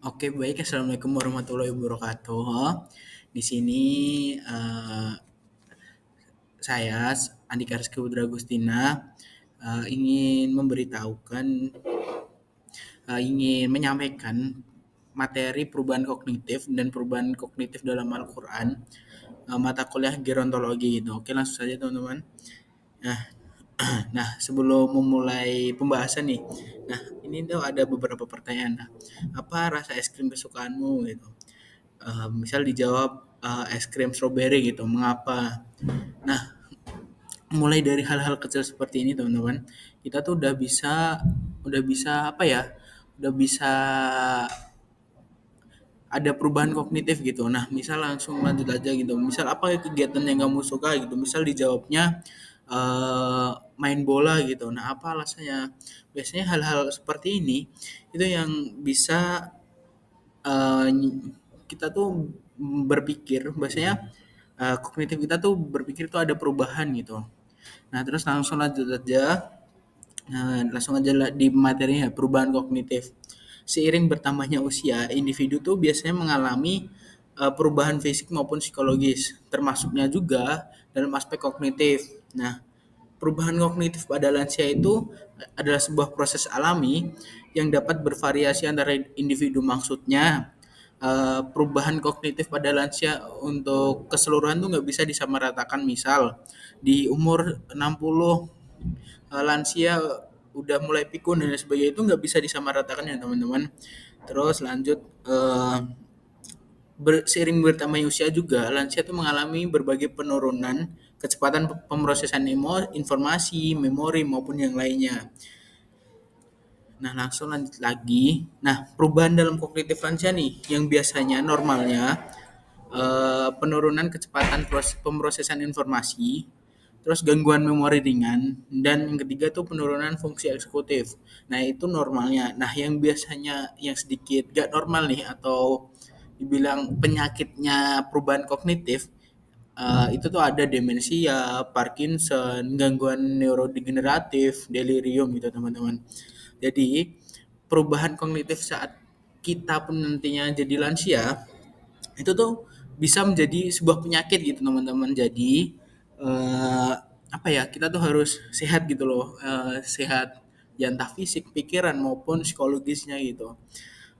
Oke, baik. Assalamualaikum warahmatullahi wabarakatuh. Di sini eh, saya Andika Rizky Putra Agustina ingin memberitahukan, ingin menyampaikan materi perubahan kognitif dan perubahan kognitif dalam Al-Quran, mata kuliah gerontologi gitu. Oke, langsung saja teman-teman. Nah, nah, sebelum memulai pembahasan nih, nah ini tuh ada beberapa pertanyaan. Nah, apa rasa es krim kesukaanmu gitu? Misal dijawab es krim strawberry gitu, mengapa? Nah, mulai dari hal-hal kecil seperti ini teman-teman, kita tuh udah bisa apa ya? Udah bisa ada perubahan kognitif gitu. Nah, misal langsung lanjut aja gitu. Misal apa kegiatan yang kamu suka gitu. Misal dijawabnya main bola gitu. Nah, apa alasannya? Biasanya hal-hal seperti ini itu yang bisa eh, kita tuh berpikir biasanya kognitif kita tuh berpikir tuh ada perubahan gitu. Nah, terus langsung lanjut aja. Nah, langsung aja di materinya perubahan kognitif. Seiring bertambahnya usia, individu tuh biasanya mengalami perubahan fisik maupun psikologis, termasuknya juga dalam aspek kognitif. Nah, perubahan kognitif pada lansia itu adalah sebuah proses alami yang dapat bervariasi antara individu. Maksudnya, perubahan kognitif pada lansia untuk keseluruhan tuh nggak bisa disamaratakan. Misal di umur 60 lansia udah mulai pikun dan sebagainya itu nggak bisa disamaratakan ya teman-teman. Terus lanjut, seiring bertambahnya usia juga lansia itu mengalami berbagai penurunan kecepatan pemrosesan informasi, memori maupun yang lainnya. Nah, langsung lanjut lagi. Nah, perubahan dalam kognitif lansia nih yang biasanya normalnya penurunan kecepatan pemrosesan informasi, terus gangguan memori ringan, dan yang ketiga tuh penurunan fungsi eksekutif. Nah, itu normalnya. Nah, yang biasanya yang sedikit gak normal nih atau dibilang penyakitnya perubahan kognitif, itu tuh ada demensia, Parkinson, gangguan neurodegeneratif, delirium gitu teman-teman. Jadi perubahan kognitif saat kita pun nantinya jadi lansia itu tuh bisa menjadi sebuah penyakit gitu teman-teman. Jadi apa ya, kita tuh harus sehat gitu loh, sehat ya entah fisik, pikiran maupun psikologisnya gitu.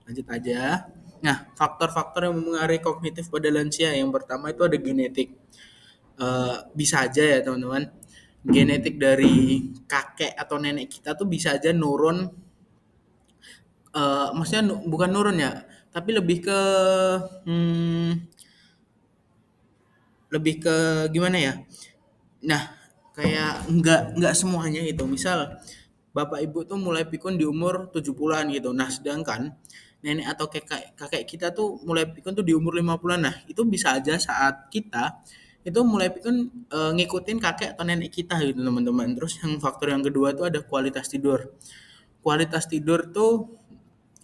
Lanjut aja. Nah, faktor-faktor yang mempengaruhi kognitif pada lansia yang pertama itu ada genetik. Bisa aja ya teman-teman, genetik dari kakek atau nenek kita tuh bisa aja nurun, maksudnya bukan nurun ya, tapi hmm, lebih ke gimana ya. Nah, kayak nggak semuanya gitu. Misal bapak ibu tuh mulai pikun di umur 70-an gitu. Nah, sedangkan nenek atau kakek kakek kita tuh mulai pikun tuh di umur 50-an. Nah, itu bisa aja saat kita itu mulai pikun ngikutin kakek atau nenek kita gitu, teman-teman. Terus yang faktor yang kedua tuh ada kualitas tidur. Kualitas tidur tuh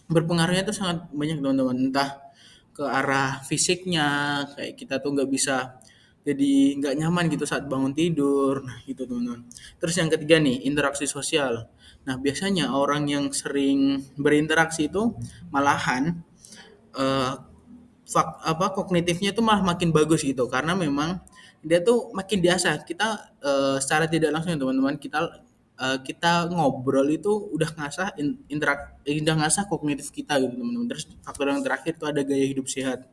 berpengaruhnya tuh sangat banyak teman-teman, entah ke arah fisiknya, kayak kita tuh nggak bisa jadi nggak nyaman gitu saat bangun tidur, nah gitu teman-teman. Terus yang ketiga nih, interaksi sosial. Nah, biasanya orang yang sering berinteraksi itu malahan eh, kognitifnya tuh malah makin bagus gitu, karena memang dia tuh makin diasah. Kita secara tidak langsung ya teman-teman, kita ngobrol itu udah ngasah udah ngasah kognitif kita gitu teman-teman. Terus faktor yang terakhir tuh ada gaya hidup sehat.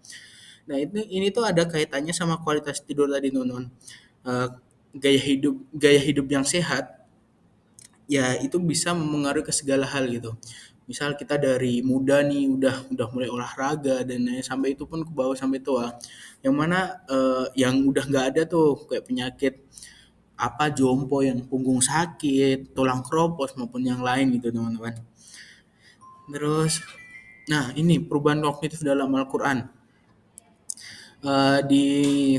Nah, ini tuh ada kaitannya sama kualitas tidur tadi teman-teman. Eh, gaya hidup yang sehat ya itu bisa mempengaruhi ke segala hal gitu. Misal kita dari muda nih udah mulai olahraga dan lain sampai itu pun ke bawah sampai tua. Yang mana yang udah nggak ada tuh kayak penyakit apa jompo yang punggung sakit, tulang keropos maupun yang lain gitu teman-teman. Terus, nah ini perubahan kognitif dalam Al-Quran. Di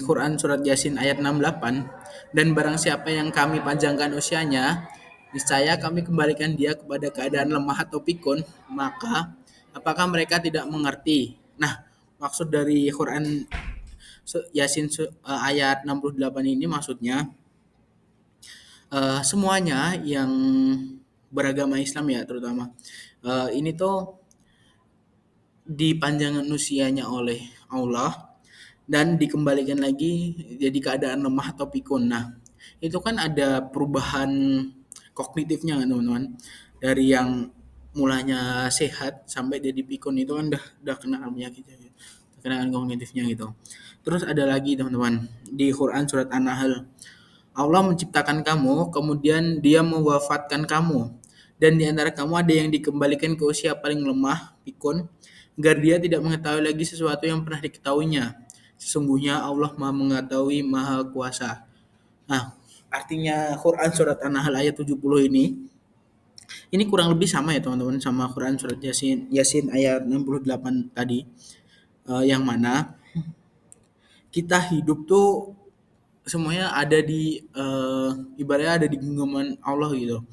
Quran surat Yasin ayat 68, dan barang siapa yang kami panjangkan usianya, niscaya kami kembalikan dia kepada keadaan lemah atau pikun, maka apakah mereka tidak mengerti? Nah, maksud dari Quran Yasin ayat 68 ini maksudnya semuanya yang beragama Islam ya terutama. Ini tuh dipanjangkan usianya oleh Allah dan dikembalikan lagi jadi keadaan lemah atau pikun. Nah, itu kan ada perubahan kognitifnya kan teman-teman. Dari yang mulanya sehat sampai jadi pikun itu kan udah kena penyakitnya gitu. Kena kognitifnya gitu. Terus ada lagi teman-teman di Quran surat An-Nahl. Allah menciptakan kamu, kemudian Dia mewafatkan kamu. Dan di antara kamu ada yang dikembalikan ke usia paling lemah, pikun, agar dia tidak mengetahui lagi sesuatu yang pernah diketahuinya. Sesungguhnya Allah Maha Mengetahui, Maha Kuasa. Nah, artinya Quran surat An-Nahl ayat 70 ini kurang lebih sama ya teman-teman sama Quran surat Yasin ayat 68 tadi. Yang mana kita hidup tuh semuanya ada di ibaratnya ada di genggaman Allah gitu.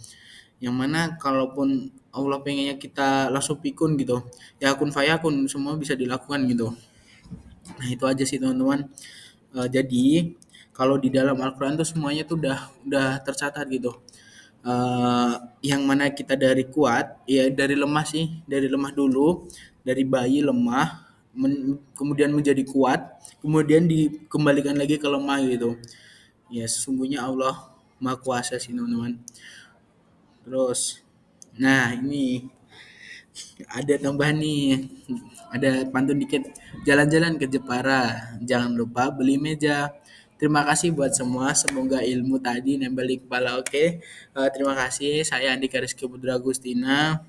Yang mana kalaupun Allah pengennya kita langsung pikun gitu, ya kun fayakun semua bisa dilakukan gitu. Nah itu aja sih teman-teman. Jadi kalau di dalam Al-Quran tuh semuanya tuh udah tercatat gitu. Eh, yang mana kita dari kuat, ya dari lemah sih, dari lemah dulu, dari bayi lemah, kemudian menjadi kuat, kemudian dikembalikan lagi ke lemah gitu. Ya sesungguhnya Allah Maha Kuasa sih teman-teman. Terus, nah ini ada tambahan nih, ada pantun dikit. Jalan-jalan ke Jepara, jangan lupa beli meja. Terima kasih buat semua, semoga ilmu tadi nempel di kepala. Oke. Terima kasih, saya Andika Rizky Putra Agustina.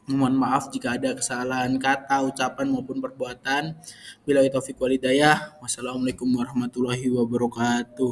Mohon maaf jika ada kesalahan kata, ucapan maupun perbuatan. Bila taufik walhidayah. Wassalamualaikum warahmatullahi wabarakatuh.